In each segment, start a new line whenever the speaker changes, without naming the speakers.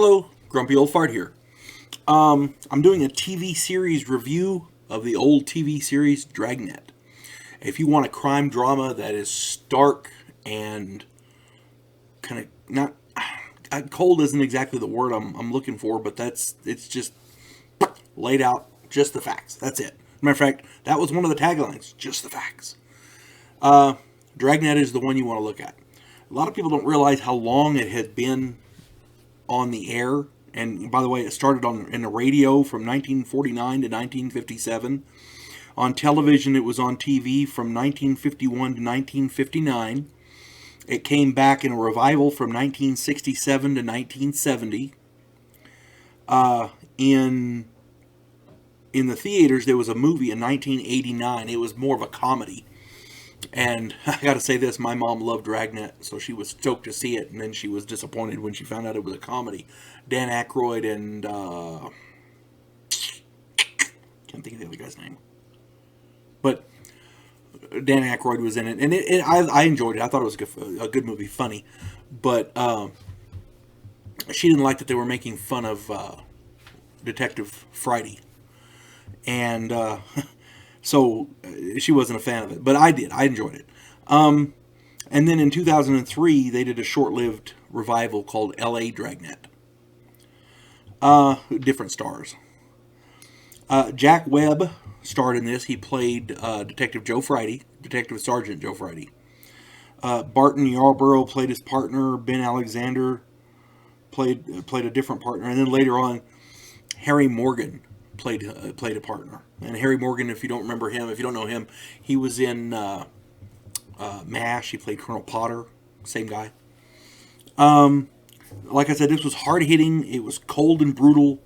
Hello, Grumpy Old Fart here. I'm doing a TV series review of the old TV series Dragnet. If you want a crime drama that is stark and kind of not cold isn't exactly the word I'm looking for, but it's just laid out, just the facts. That's it. Matter of fact, that was one of the taglines, just the facts. Dragnet is the one you want to look at. A lot of people don't realize how long it had been on the air. And by the way, it started in the radio from 1949 to 1957. On television, it was on TV from 1951 to 1959. It came back in a revival from 1967 to 1970. In the theaters, there was a movie in 1989. It was more of a comedy. And I got to say this, my mom loved Dragnet, so she was stoked to see it, and then she was disappointed when she found out it was a comedy. Dan Aykroyd and, can't think of the other guy's name. But Dan Aykroyd was in it, and I enjoyed it. I thought it was a good movie, funny. But she didn't like that they were making fun of Detective Friday. And so she wasn't a fan of it, but I did. I enjoyed it. And then in 2003, they did a short-lived revival called L.A. Dragnet. Different stars. Jack Webb starred in this. He played Detective Joe Friday, Detective Sergeant Joe Friday. Barton Yarborough played his partner. Ben Alexander played a different partner, and then later on, Harry Morgan played a partner. And Harry Morgan, if you don't remember him, if you don't know him, he was in MASH. He played Colonel Potter, same guy. Like I said, this was hard-hitting. It was cold and brutal.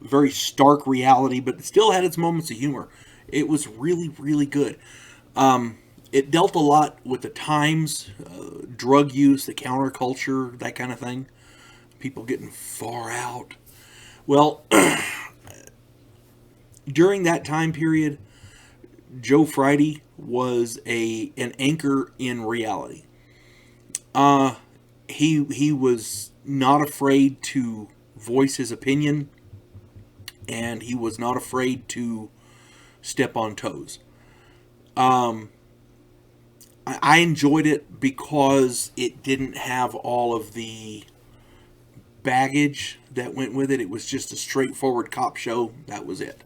Very stark reality, but it still had its moments of humor. It was really, really good. It dealt a lot with the times, drug use, the counterculture, that kind of thing. People getting far out. Well, during that time period, Joe Friday was an anchor in reality. He was not afraid to voice his opinion, and he was not afraid to step on toes. I enjoyed it because it didn't have all of the baggage that went with it. It was just a straightforward cop show. That was it.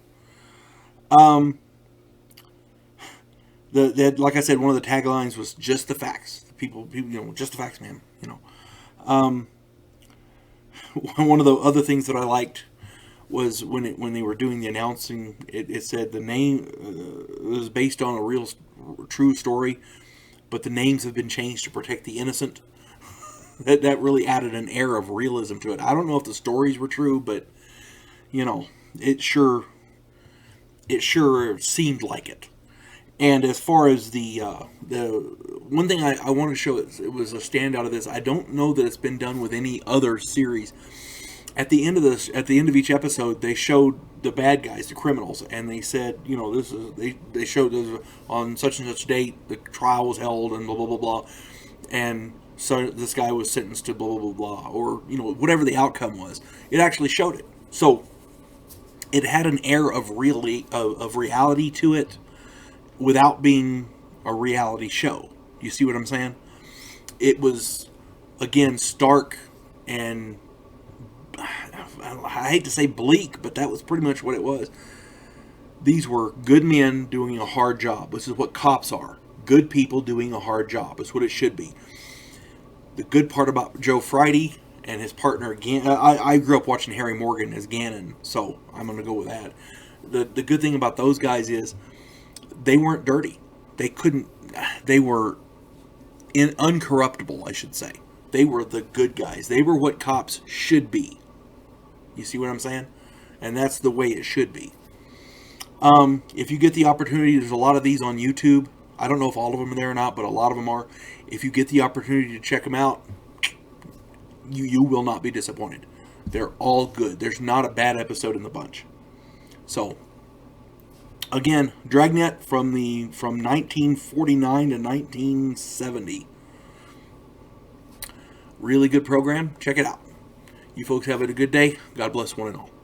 Like I said, one of the taglines was just the facts. People, just the facts, man. One of the other things that I liked was when they were doing the announcing, it said the name was based on a real, true story, but the names have been changed to protect the innocent. That really added an air of realism to it. I don't know if the stories were true, but it sure seemed like it. And as far as the one thing I want to show, it was a standout of this. I don't know that it's been done with any other series. At the end of each episode, they showed the bad guys, the criminals, and they said, they showed this on such and such date, the trial was held, and blah blah blah blah, and so this guy was sentenced to blah blah blah blah, or whatever the outcome was. It actually showed it, so it had an air of reality to it, without being a reality show. You see what I'm saying? It was, again, stark and, I hate to say bleak, but that was pretty much what it was. These were good men doing a hard job. This is what cops are. Good people doing a hard job. That's what it should be. The good part about Joe Friday and his partner, I grew up watching Harry Morgan as Gannon, so I'm going to go with that. The good thing about those guys is they weren't dirty. They were uncorruptible, I should say. They were the good guys. They were what cops should be. You see what I'm saying? And that's the way it should be. If you get the opportunity, there's a lot of these on YouTube. I don't know if all of them are there or not, but a lot of them are. If you get the opportunity to check them out, you will not be disappointed. They're all good. There's not a bad episode in the bunch. So, again, Dragnet from 1949 to 1970. Really good program. Check it out. You folks have a good day. God bless one and all.